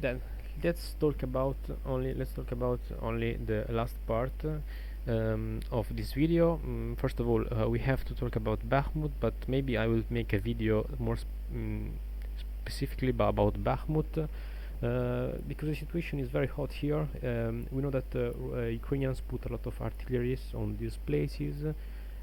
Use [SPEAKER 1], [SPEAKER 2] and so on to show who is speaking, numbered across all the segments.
[SPEAKER 1] Then let's talk about only the last part of this video. First of all, we have to talk about Bakhmut, but maybe I will make a video more specifically about Bakhmut, because the situation is very hot here. We know that Ukrainians put a lot of artillery on these places,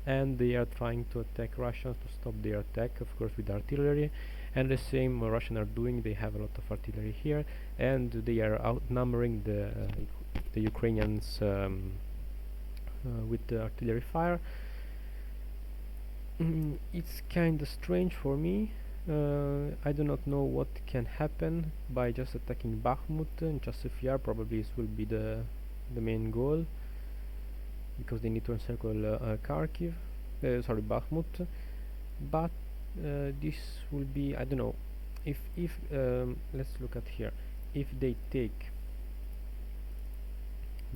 [SPEAKER 1] and they are trying to attack Russians to stop their attack, of course, with artillery. And the same Russians are doing. They have a lot of artillery here, and they are outnumbering the Ukrainians with the artillery fire. It's kind of strange for me. I do not know what can happen by just attacking Bakhmut and Chasivyar. Probably this will be the main goal, because they need to encircle Kharkiv, sorry, Bakhmut. But this will be, I don't know, if let's look at here. If they take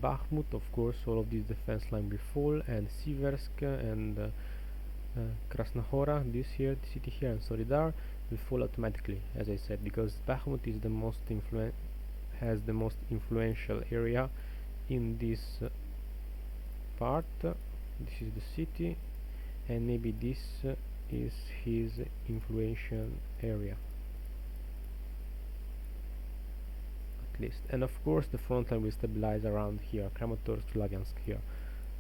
[SPEAKER 1] Bakhmut, of course, all of this defense line will fall, and Siversk and Krasnohora, this here, the city here, and Solidar will fall automatically, as I said, because Bakhmut is the most has the most influential area in this part. This is the city, and maybe this is his influential area, at least. And of course the front line will stabilize around here, Kramatorsk, Slaviansk here,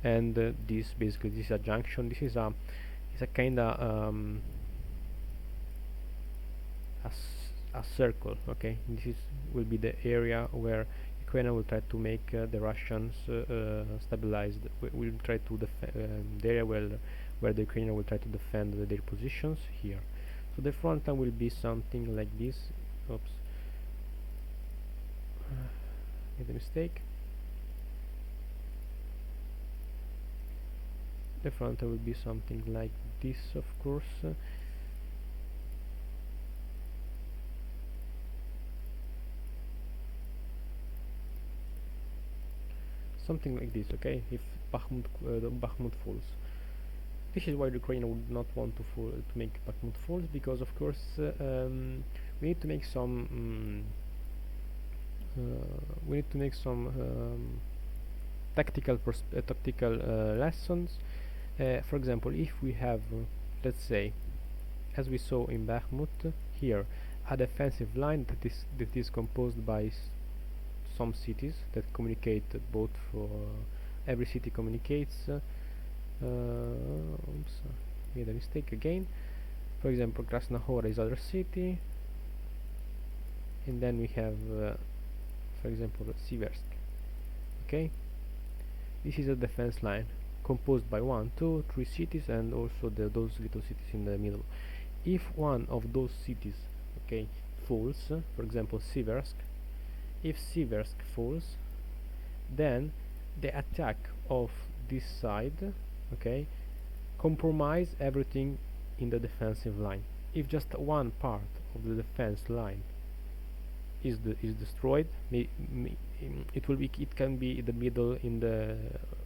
[SPEAKER 1] and this basically, this is a junction. This is a kinda a circle. Okay, this is will be the area where Ukraine will try to make the Russians stabilized. Will try to the area where the Ukrainians will try to defend their positions here. So the front line will be something like this. Oops, made a mistake. The front line will be something like this, of course. Something like this. Okay, if Bakhmut falls. This is why Ukraine would not want to make Bakhmut falls, because of course we need to make some tactical lessons. For example, if we have let's say, as we saw in Bakhmut here, a defensive line that is composed by some cities that communicate both for every city communicates. Oops, made a mistake again. For example, Krasnohora is other city, and then we have for example Siversk. Okay, this is a defense line composed by 1, 2, 3 cities, and also those little cities in the middle. If one of those cities, okay, falls, for example Siversk, if Siversk falls, then the attack of this side, okay, compromise everything in the defensive line. If just one part of the defense line is destroyed, it can be in the middle, in the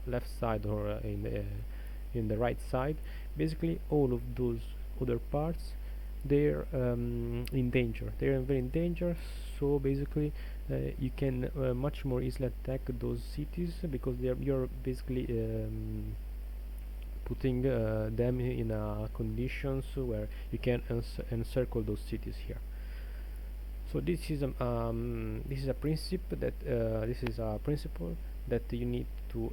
[SPEAKER 1] left side, or in the right side. Basically, all of those other parts, they're in danger. They're very in danger. So basically, you can much more easily attack those cities, because you're basically putting them in conditions where you can encircle those cities here. So this is a principle that you need to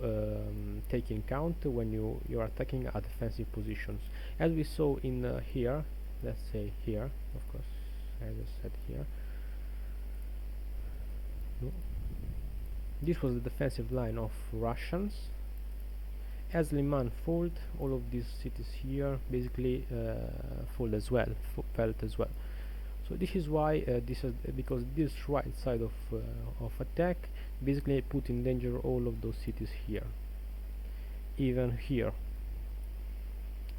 [SPEAKER 1] take in count when you are attacking at defensive positions, as we saw in here. Let's say here, of course, as I said here. No. This was the defensive line of Russians. As Liman fell, all of these cities here basically fell as well. So this is why because this right side of attack basically put in danger all of those cities here, even here.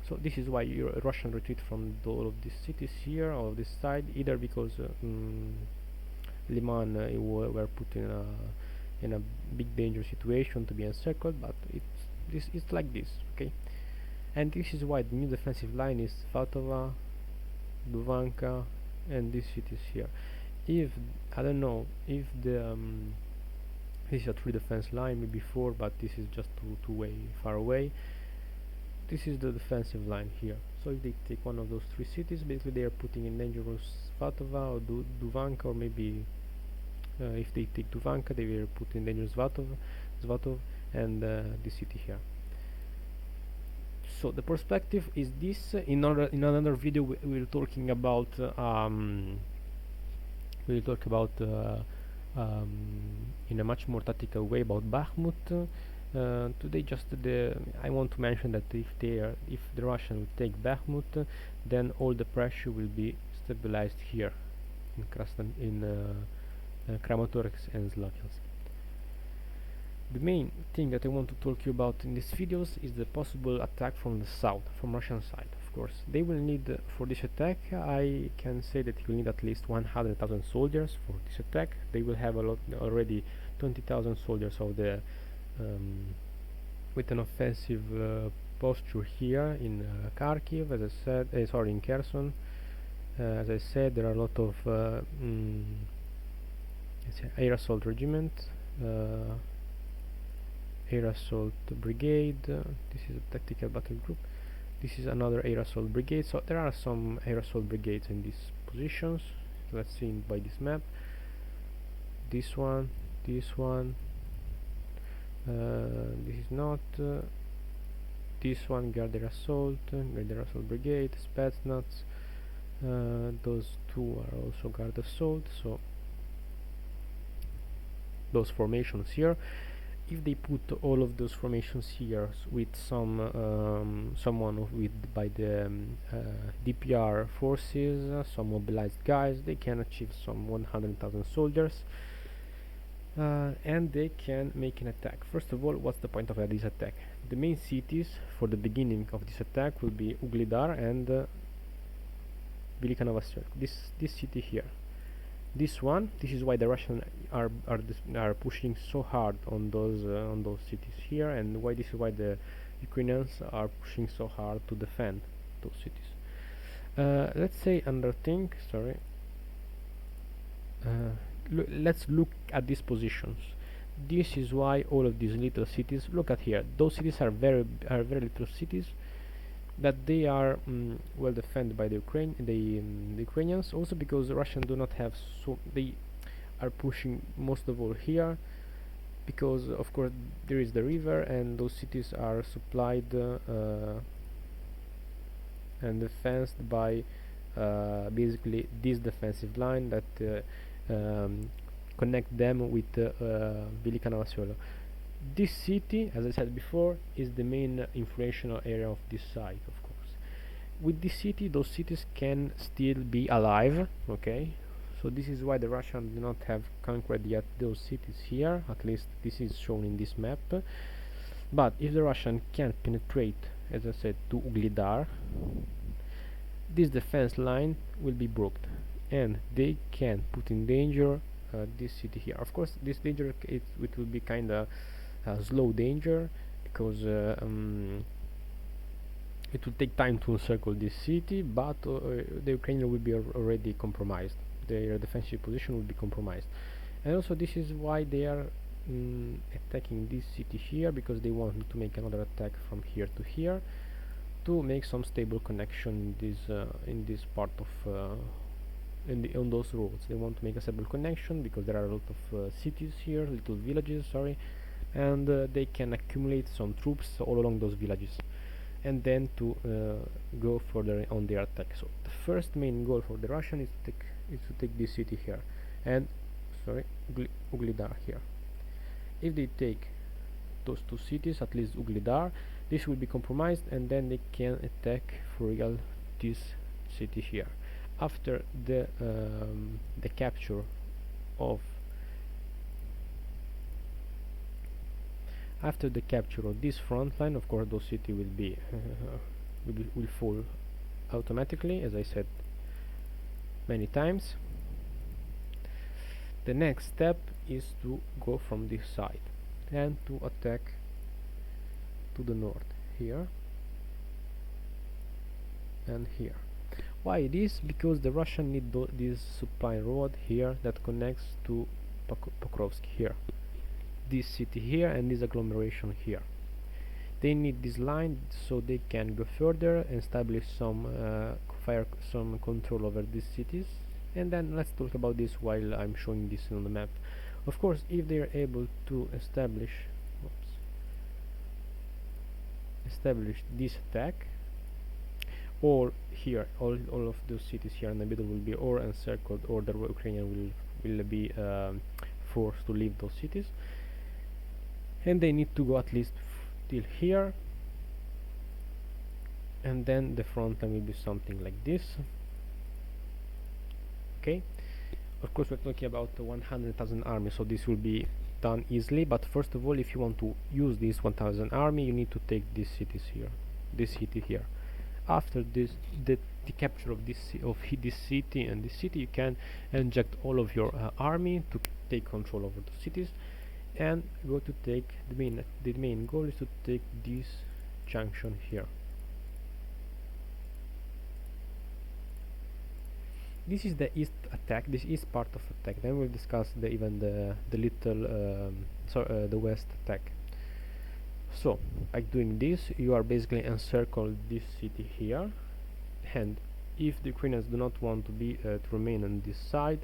[SPEAKER 1] So this is why Russian retreat from all of these cities here, or this side, either because Liman were put in a big danger situation to be encircled, but it's like this, okay. And this is why the new defensive line is Fatova, Duvanka, and these cities here. if I don't know if the this is a true defense line maybe 4, but this is just too way far away. This is the defensive line here. So if they take one of those 3 cities, basically they are putting in danger Svatova or Duvanka, or maybe if they take Duvanka, they will put in danger Svatov and this city here. So the perspective is this. In another video, we're talking about we'll talk about in a much more tactical way about Bakhmut. Today, I want to mention that if the Russians will take Bakhmut, then all the pressure will be stabilized here in Kramatorsk and Zlatilsk. The main thing that I want to talk to you about in these videos is the possible attack from the south, from Russian side. Of course, they will need for this attack. I can say that you will need at least 100,000 soldiers for this attack. They will have already 20,000 soldiers of the with an offensive posture here in Kharkiv, as I said. Sorry, in Kherson. As I said, there are a lot of air assault regiment. Air assault brigade. This is a tactical battle group. This is another air assault brigade. So there are some air assault brigades in these positions. Let's see by this map. This one. This is not. This one, guard air assault brigade, Spetsnaz. Those 2 are also guard assault. So those formations here. If they put all of those formations here with someone by the DPR forces, some mobilized guys, they can achieve some 100,000 soldiers, and they can make an attack. First of all, what's the point of this attack? The main cities for the beginning of this attack will be Ugledar and Velika Novosel. This city here. This is why the Russians are pushing so hard on those cities here, and this is why the Ukrainians are pushing so hard to defend those cities. Let's say another thing. Sorry. Let's look at these positions. This is why all of these little cities. Look at here. Those cities are very little cities, that they are well defended by the Ukrainians, also because the Russians do not have, so they are pushing most of all here, because of course there is the river and those cities are supplied and defended by basically this defensive line that connect them with Velika Novosel. This city, as I said before, is the main influential area of this site, of course. With this city, those cities can still be alive, okay? So this is why the Russians do not have conquered yet those cities here, at least this is shown in this map. But if the Russians can penetrate, as I said, to Ugledar, this defense line will be broken, and they can put in danger this city here. Of course, this danger, it will be kind of slow danger, because it will take time to encircle this city, but the Ukrainians will be already compromised. Their defensive position will be compromised, and also this is why they are attacking this city here, because they want to make another attack from here to here to make some stable connection in this part of on those roads. They want to make a stable connection because there are a lot of cities here, little villages, sorry, and they can accumulate some troops all along those villages, and then to go further on their attack. So the first main goal for the Russian is to take this city here, and Ugledar here. If they take those 2 cities, at least Ugledar, this will be compromised, and then they can attack for real this city here. After the capture of this front line, of course those city will be will fall automatically, as I said many times. The next step is to go from this side and to attack to the north here and here. Why this? Because the Russian need this supply road here that connects to Pokrovsky here, this city here, and this agglomeration here. They need this line so they can go further and establish some some control over these cities. And then let's talk about this while I'm showing this on the map. Of course, if they are able to establish this attack, or here all of those cities here in the middle will be or encircled, or the Ukrainian will be forced to leave those cities, and they need to go at least till here, and then the front line will be something like this. Okay, of course we're talking about 100,000 army, so this will be done easily. But first of all, if you want to use this 1,000 army, you need to take these cities here, this city here. After this, the capture of this this city and this city, you can inject all of your army to take control over the cities, and go to take the main goal is to take this junction here. This is the east attack, this is part of attack. Then we'll discuss the little the west attack. So by doing this, you are basically encircled this city here, and if the Ukrainians do not want to be to remain on this side,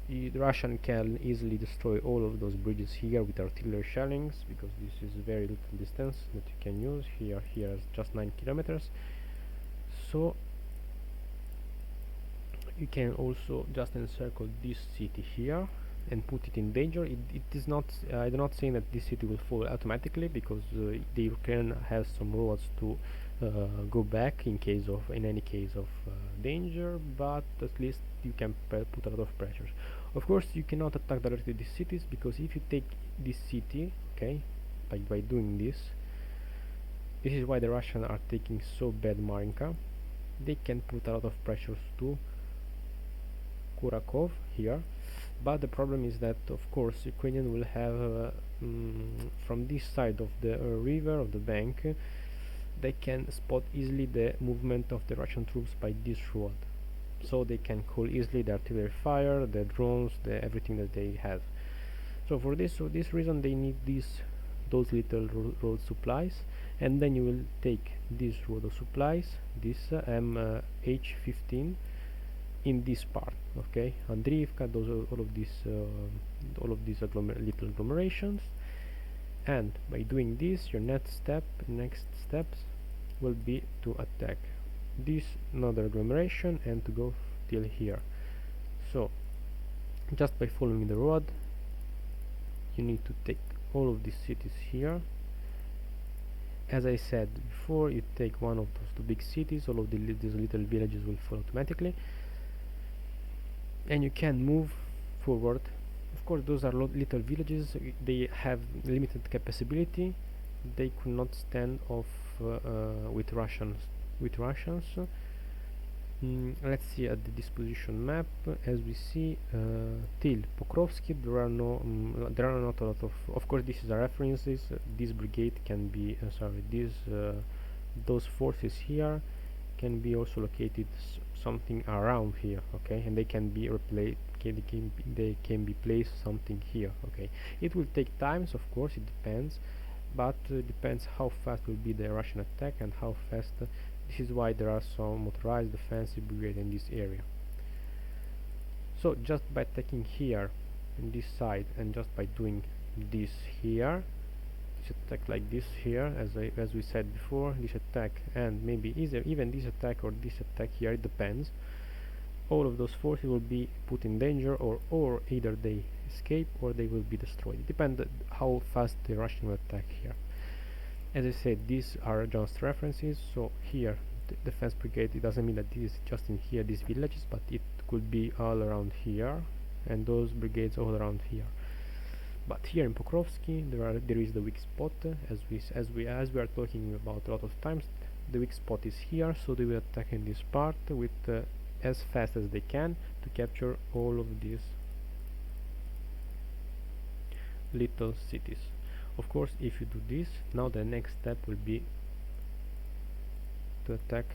[SPEAKER 1] the Russian can easily destroy all of those bridges here with artillery shellings, because this is very little distance that you can use. Here is just 9 kilometers, so you can also just encircle this city here and put it in danger. It is not I do not say that this city will fall automatically, because the Ukraine has some roads to go back in any case of danger, but at least you can put a lot of pressure. Of course, you cannot attack directly these cities, because if you take this city, okay, by doing this is why the Russians are taking so bad Marinka. They can put a lot of pressures to Kurakov here, but the problem is that of course Ukrainian will have from this side of the river, of the bank, they can spot easily the movement of the Russian troops by this road, so they can call easily the artillery fire, the drones, everything that they have. So for this reason they need those little road supplies, and then you will take this road of supplies, this H15, in this part, okay, Andriivka, all of these little agglomerations. And by doing this, your next steps will be to attack this another agglomeration and to go till here. So just by following the road, you need to take all of these cities here. As I said before, you take one of those two big cities, all of these little villages will fall automatically, and you can move forward. Of course, those are little villages, they have limited capacity, they could not stand off with Russians. Let's see at the disposition map. As we see, till Pokrovsky there are not a lot of course this is a references. This brigade can be those forces here can be also located something around here, okay, and they can be replaced, they can be placed something here, okay. It will take times, of course, it depends, but depends how fast will be the Russian attack and how fast this is why there are some motorized defensive brigade in this area. So just by taking here in this side, and just by doing this here, attack like this here, as we said before, this attack, and maybe even this attack or this attack here, it depends, all of those forces will be put in danger, or either they escape or they will be destroyed. It depends how fast the Russian will attack here. As I said, these are just references, so here the defense brigade, it doesn't mean that this is just in here, these villages, but it could be all around here, and those brigades all around here. But here in Pokrovsky there is the weak spot, as we are talking about a lot of times. The weak spot is here, so they will attack in this part with as fast as they can to capture all of these little cities. Of course, if you do this, now the next step will be to attack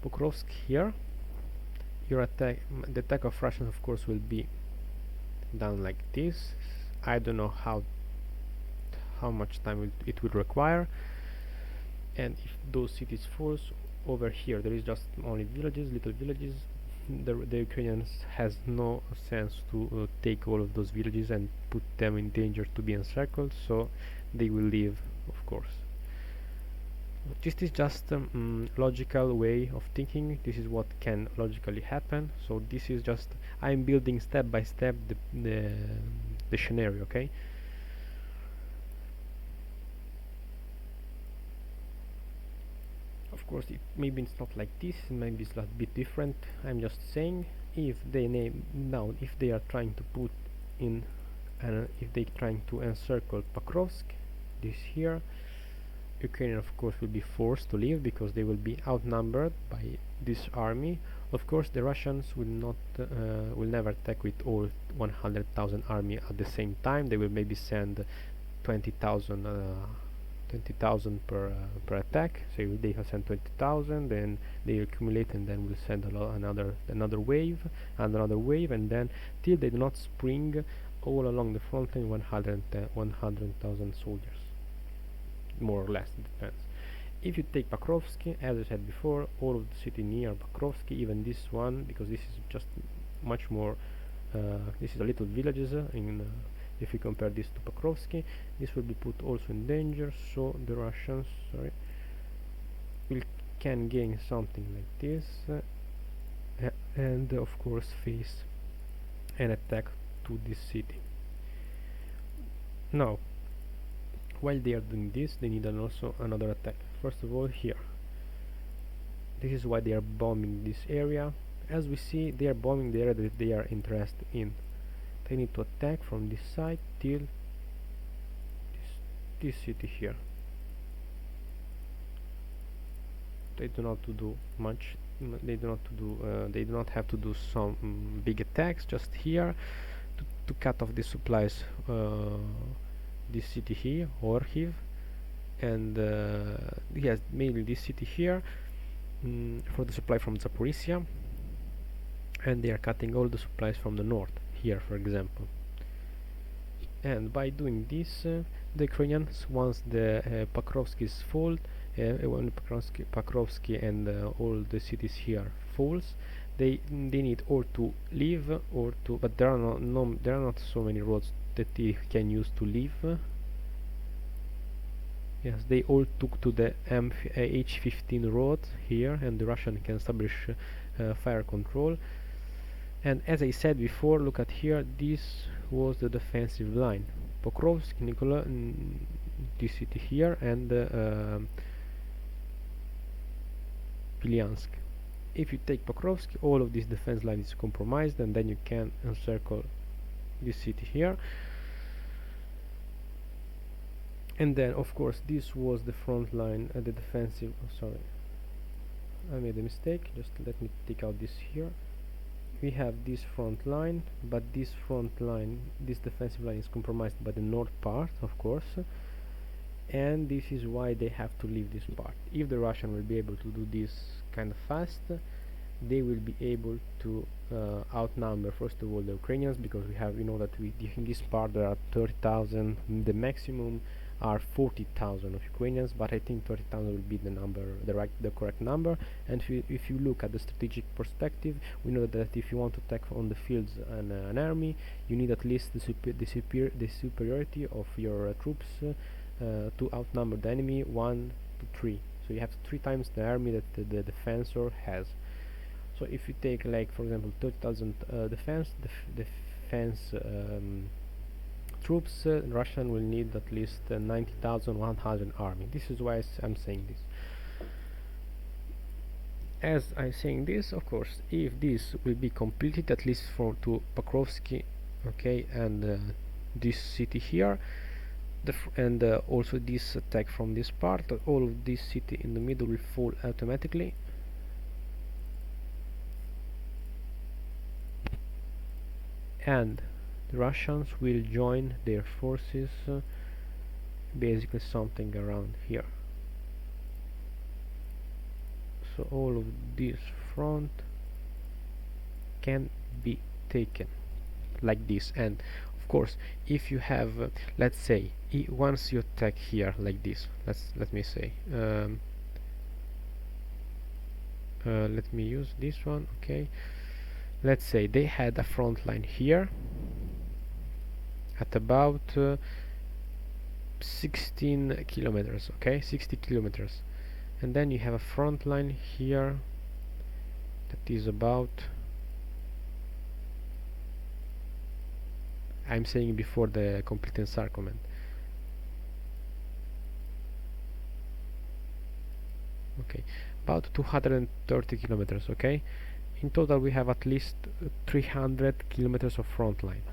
[SPEAKER 1] Pokrovsk here, the attack of Russians of course will be done like this. I don't know how much time it will require, and if those cities falls, over here there is just only villages, little villages. The Ukrainians has no sense to take all of those villages and put them in danger to be encircled, so they will leave, of course. This is just a logical way of thinking. This is what can logically happen. So this is just, I'm building step by step the scenario, okay? Of course, maybe it's not like this, maybe it's a bit different. I'm just saying, if they if they are trying to put in, if they trying to encircle Pokrovsk, this here, Ukraine of course will be forced to leave because they will be outnumbered by this army. Of course, the Russians will never attack with all 100,000 army at the same time. They will maybe send 20,000 per attack. So they have sent 20,000, then they accumulate, and then will send another wave and another wave, and then till they do not spring all along the front line 100,000 soldiers, more or less, it depends. If you take Pokrovsky, as I said before, all of the city near Pokrovsky, even this one, because this is just much more, this is a little villages if we compare this to Pokrovsky, this will be put also in danger, so the Russians, can gain something like this, and of course face an attack to this city. Now, while they are doing this, they need also another attack. First of all, here. This is why they are bombing this area. As we see, they are bombing the area that they are interested in. They need to attack from this side till this city here. They do not do much. They do not have to do some big attacks. Just here to cut off the supplies. This city here, Orhiv, and yes, mainly this city here for the supply from Zaporizhzhia, and they are cutting all the supplies from the north here, for example. And by doing this, the Ukrainians, once the Pokrovsky's fall, when Pokrovsky and all the cities here falls, they need or to leave or to, but there are not so many roads that they can use to leave. Yes, they all took to the H15 road here, and the Russian can establish fire control. And as I said before, look at here, this was the defensive line. Pokrovsk, Nikola, this city here, and Pilyansk. If you take Pokrovsk, all of this defense line is compromised, and then you can encircle this city here. And then of course this was the front line, the defensive, sorry, I made a mistake, just let me take out this here. We have this front line, but this front line, this defensive line is compromised by the north part, of course, and this is why they have to leave this part. If the Russian will be able to do this kind of fast, they will be able to outnumber first of all the Ukrainians, because we have, that in this part there are 30,000, the maximum are 40,000 of Ukrainians, but I think 30,000 will be the number, the correct number. And if you look at the strategic perspective, we know that if you want to attack on the fields an army, you need at least the superiority of your troops to outnumber the enemy 1 to 3. So you have 3 times the army that the defensor has. So if you take, like, for example, 30,000 defense troops, Russian will need at least 90,100 army. This is why I'm saying this. As I'm saying this, of course, if this will be completed, at least to Pokrovsky, okay, and this city here, and also this attack from this part, all of this city in the middle will fall automatically. And the Russians will join their forces basically something around here. so all of this front can be taken like this. And of course, if you have let's say once you attack here like this, let me say let me use this one. Okay, let's say they had a front line here at about 16 kilometers, okay, 60 kilometers, and then you have a front line here that is about, I'm saying before the complete encirclement, okay, about 230 kilometers. Okay, in total we have at least 300 kilometers of front line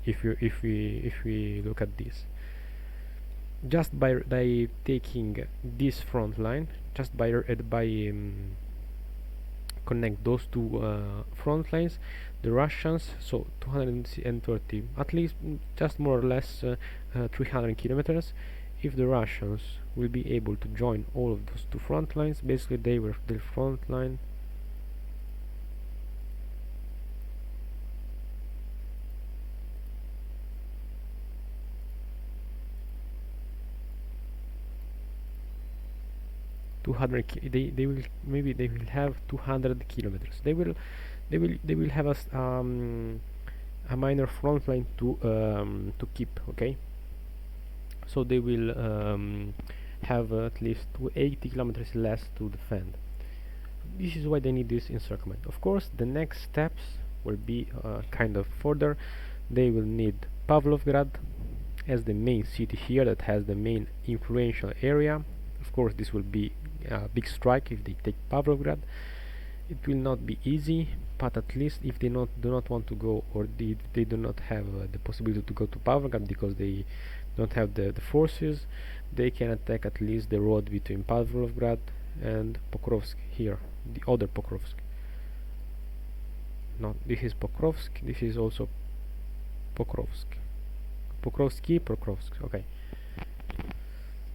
[SPEAKER 1] if we look at this. Just by taking this front line, just by connect those two front lines, the Russians, so 230, at least just more or less 300 kilometers. If the Russians will be able to join all of those two front lines, basically they were the front line. They will, maybe they will have 200 kilometers. They will have a minor front line to keep. Okay, so they will have at least 80 kilometers less to defend. This is why they need this encirclement. Of course, the next steps will be kind of further. They will need Pavlovgrad as the main city here that has the main influential area. Of course, this will be a big strike if they take Pavlovgrad. It will not be easy, but at least if they do not want to go, or they do not have the possibility to go to Pavlovgrad because they don't have the forces, they can attack at least the road between Pavlovgrad and Pokrovsk here, the other Pokrovsk. No, this is Pokrovsk, this is also Pokrovsk. Pokrovsk, okay.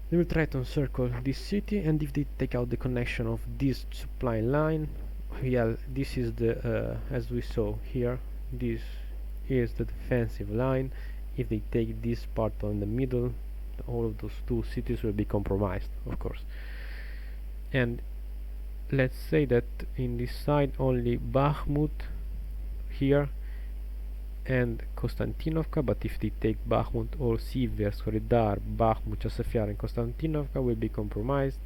[SPEAKER 1] They will try to encircle this city, and if they take out the connection of this supply line, yeah, this is the as we saw here, this is the defensive line. If they take this part on the middle, all of those two cities will be compromised, of course. And let's say that in this side only Bakhmut here and Konstantinovka, but if they take Bakhmut, all Siversk, Solidar, Bakhmut, Chasiv and Konstantinovka will be compromised,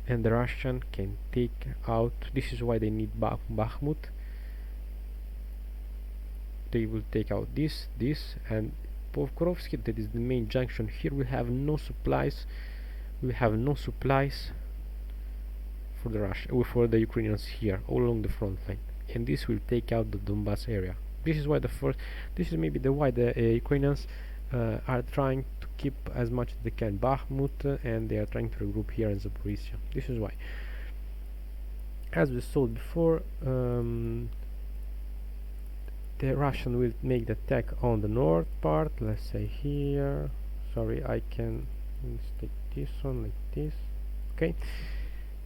[SPEAKER 1] and the Russian can take out. This is why they need Bakhmut. They will take out this, and Pokrovsky, that is the main junction here, will have no supplies. We have no supplies for the Ukrainians here all along the front line, and this will take out the Donbass area. This is why this is maybe why the Ukrainians are trying to keep as much as they can Bakhmut, and they are trying to regroup here in Zaporizhzhia. This is why. As we saw before, the Russian will make the attack on the north part. Let's say here. Sorry, I can stick this one like this. Okay.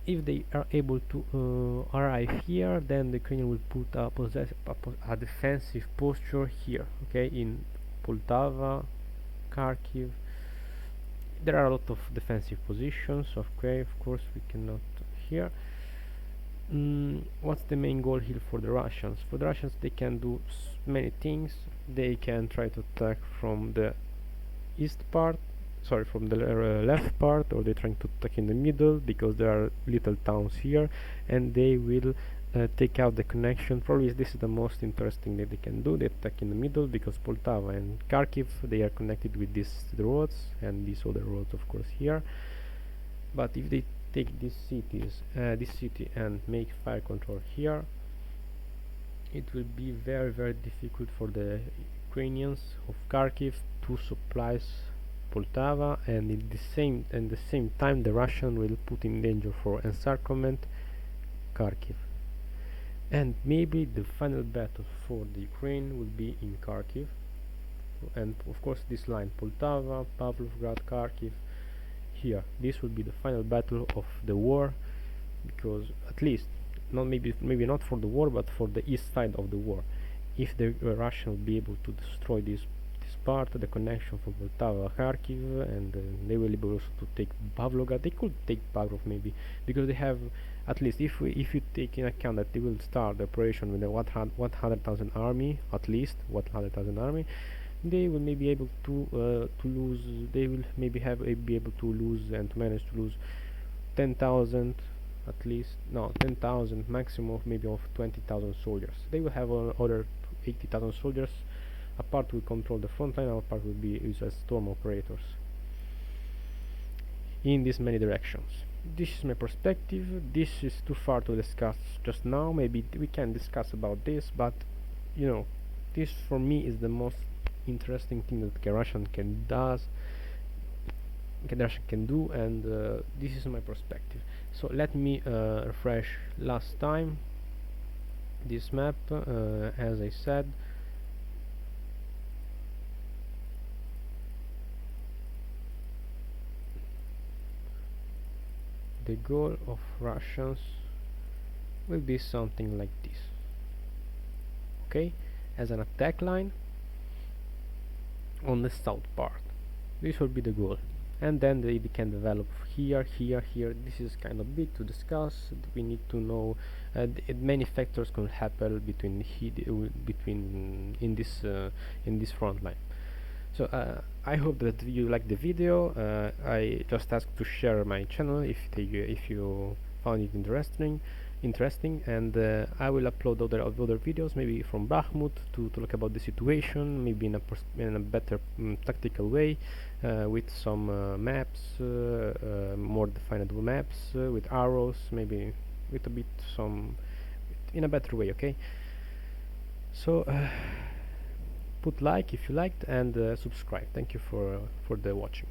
[SPEAKER 1] If they are able to arrive here, then the Ukrainian will put a defensive posture here. Okay, in Poltava, Kharkiv. There are a lot of defensive positions. Okay, of course we cannot here. What's the main goal here for the Russians? For the Russians, they can do many things. They can try to attack from the east part, sorry, from the left part, or they're trying to attack in the middle because there are little towns here, and they will take out the connection. Probably this is the most interesting that they can do. They attack in the middle because Poltava and Kharkiv, they are connected with these roads and these other roads, of course, here. But if they take these cities, this city, and make fire control here, it will be very, very difficult for the Ukrainians of Kharkiv to supply Poltava, and at the same time the Russian will put in danger for encirclement Kharkiv. And maybe the final battle for the Ukraine will be in Kharkiv, and of course this line Poltava, Pavlovgrad, Kharkiv. Here, this will be the final battle of the war because at least not maybe not for the war, but for the east side of the war, if the Russians will be able to destroy this part, the connection from Poltava, Kharkiv, and they will be able also to take Pavlograd. They could take Pavlov maybe, because they have, at least if you take in account that they will start the operation with a 100,000 army, at least 100,000 army, they will maybe able to lose. They will maybe be able to lose and to manage to lose 10,000, at least, no, 10,000 maximum of maybe of 20,000 soldiers. They will have other 80,000 soldiers. A part will control the front line, a part will be used as storm operators in these many directions. This is my perspective. This is too far to discuss just now. Maybe we can discuss about this, but you know, this for me is the most interesting thing that Russian can do, and this is my perspective. So let me refresh last time this map. As I said, the goal of Russians will be something like this, okay, as an attack line on the south part. This will be the goal, and then they can develop here. This is kind of big to discuss. We need to know many factors can happen between in this front line. So I hope that you like the video. I just ask to share my channel if you found it interesting, and I will upload other videos, maybe from Bakhmut, to talk about the situation, maybe in a better tactical way, with some maps, more definable maps, with arrows, maybe with a bit in a better way. Okay, so put like if you liked, and subscribe. Thank you for the watching.